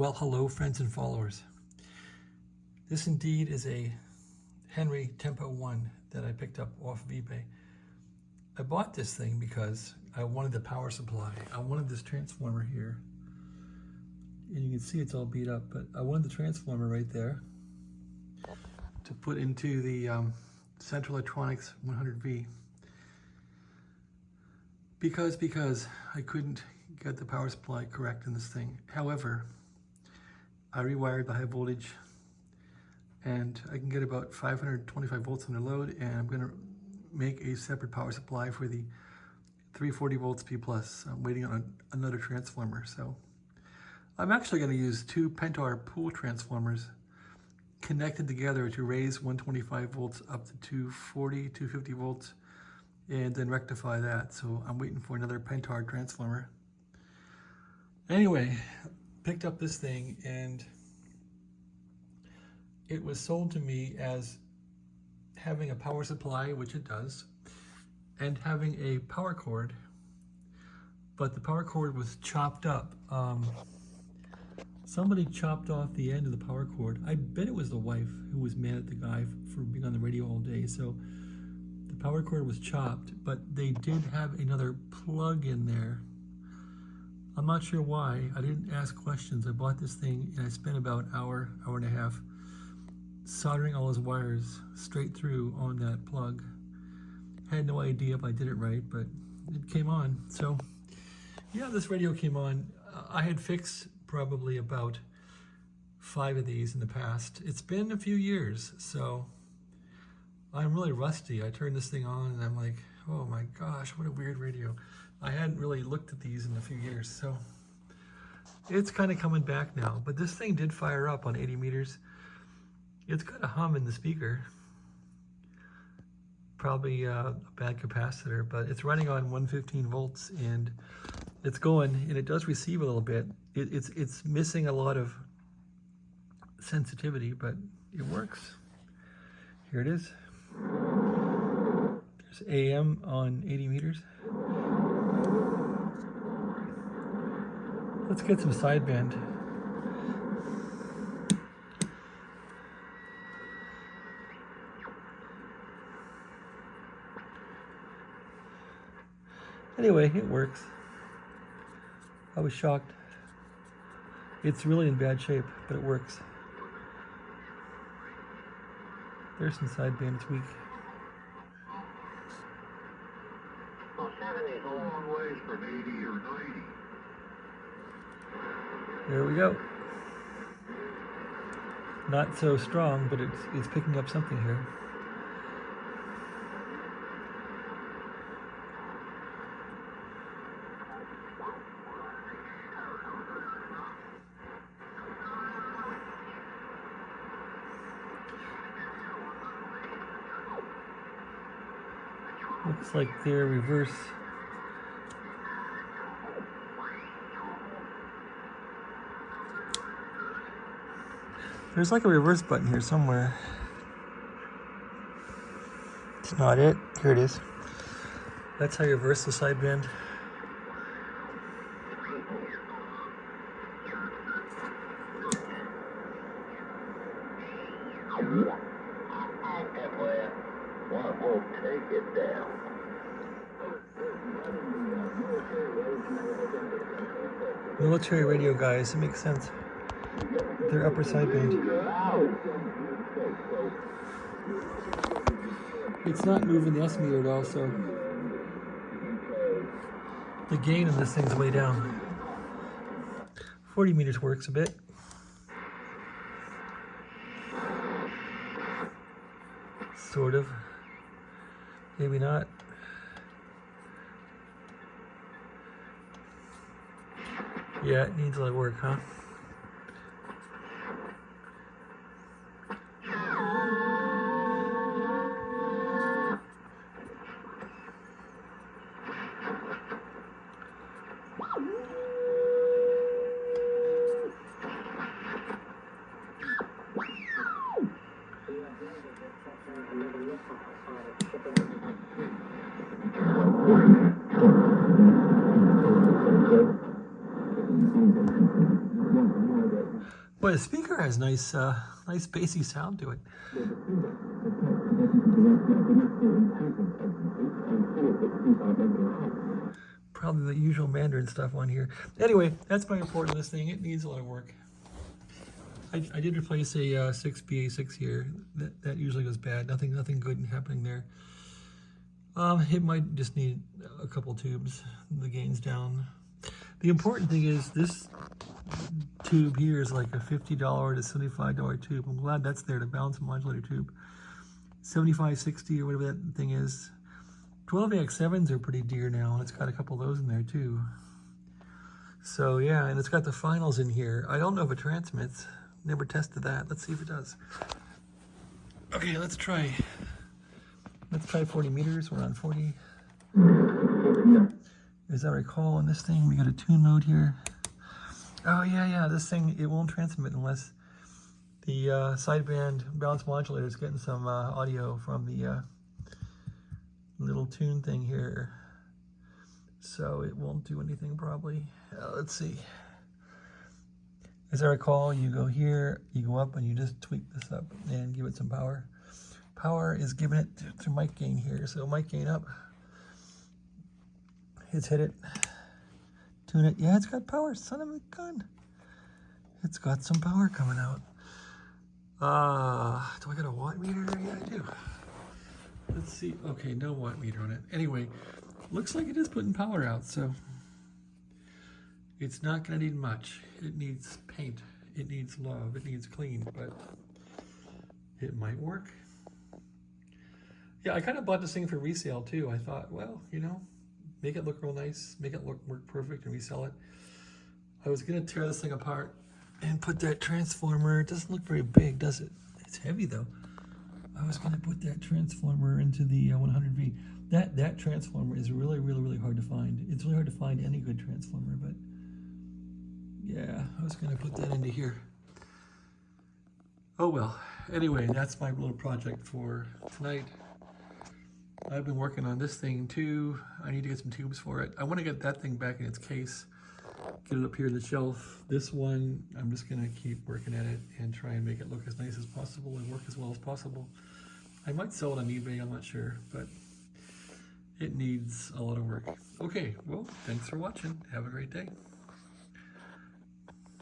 Well, hello friends and followers. This indeed is a Henry Tempo 1 that I picked up off of eBay. I bought this thing because I wanted the power supply. I wanted this transformer here. And you can see it's all beat up, but I wanted the transformer right there to put into the Central Electronics 100V. Because I couldn't get the power supply correct in this thing. However, I rewired the high voltage and I can get about 525 volts under load, and I'm going to make a separate power supply for the 340 volts P+. I'm waiting on another transformer. So I'm actually going to use two pentar pool transformers connected together to raise 125 volts up to 240, 250 volts and then rectify that. So I'm waiting for another pentar transformer. Anyway, picked up this thing and it was sold to me as having a power supply, which it does, and having a power cord, but the power cord was chopped up. Somebody chopped off the end of the power cord. I bet it was the wife who was mad at the guy for being on the radio all day. So the power cord was chopped, but they did have another plug in there. I'm not sure why. I didn't ask questions. I bought this thing and I spent about an hour and a half soldering all those wires straight through on that plug. Had no idea if I did it right, but it came on. So yeah, this radio came on. I had fixed probably about 5 of these in the past. It's been a few years, so I'm really rusty. I turned this thing on and I'm like, oh my gosh, what a weird radio. I hadn't really looked at these in a few years, so it's kind of coming back now. But this thing did fire up on 80 meters. It's got a hum in the speaker. Probably a bad capacitor, but it's running on 115 volts and it's going, and it does receive a little bit. It's missing a lot of sensitivity, but it works. Here it is. There's AM on 80 meters. Let's get some sideband. Anyway, it works. I was shocked. It's really in bad shape, but it works. There's some sideband, it's weak. Well, 70 is a long ways from 80 or 90. There we go. Not so strong, but it's picking up something here. Looks like they're reverse. There's like a reverse button here somewhere. It's not it. Here it is. That's how you reverse the sideband. We'll take it down. Military radio guys, it makes sense. Their upper sideband. It's not moving the S meter at all, so the gain of this thing's way down. 40 meters works a bit. Sort of. Maybe not. Yeah, it needs a lot of work, huh? Boy, the speaker has nice, nice bassy sound to it. Probably the usual Mandarin stuff on here. Anyway, that's my report on this thing. It needs a lot of work. I did replace a 6BA6 here. That usually goes bad. Nothing good happening there. It might just need a couple tubes. The gain's down. The important thing is this tube here is like a $50 to $75 tube. I'm glad that's there, the balance modulator tube. 75, 60 or whatever that thing is. 12AX7s are pretty dear now, and it's got a couple of those in there too. So yeah, and it's got the finals in here. I don't know if it transmits. Never tested that. Let's see if it does. Okay, let's try 40 meters. We're on 40. As I recall, on this thing, we got a tune mode here. Oh yeah, this thing, it won't transmit unless the sideband balance modulator is getting some audio from the little tune thing here. So it won't do anything probably. Let's see. As I recall, you go here, you go up, and you just tweak this up and give it some power. Power is giving it to mic gain here. So mic gain up. It's hit it. Tune it. Yeah, it's got power. Son of a gun. It's got some power coming out. Do I got a watt meter? Yeah, I do. Let's see. Okay, no watt meter on it. Anyway, looks like it is putting power out, so it's not going to need much. It needs paint. It needs love. It needs clean, but it might work. Yeah, I kind of bought this thing for resale too. I thought, well, you know, make it look real nice, make it work perfect, and resell it. I was going to tear this thing apart and put that transformer. It doesn't look very big, does it? It's heavy though. I was going to put that transformer into the 100V. That transformer is really hard to find. It's really hard to find any good transformer, but yeah, I was going to put that into here. Oh well. Anyway, that's my little project for tonight. I've been working on this thing too. I need to get some tubes for it. I want to get that thing back in its case, get it up here on the shelf. This one, I'm just going to keep working at it and try and make it look as nice as possible and work as well as possible. I might sell it on eBay, I'm not sure, but it needs a lot of work. Okay, well, thanks for watching. Have a great day.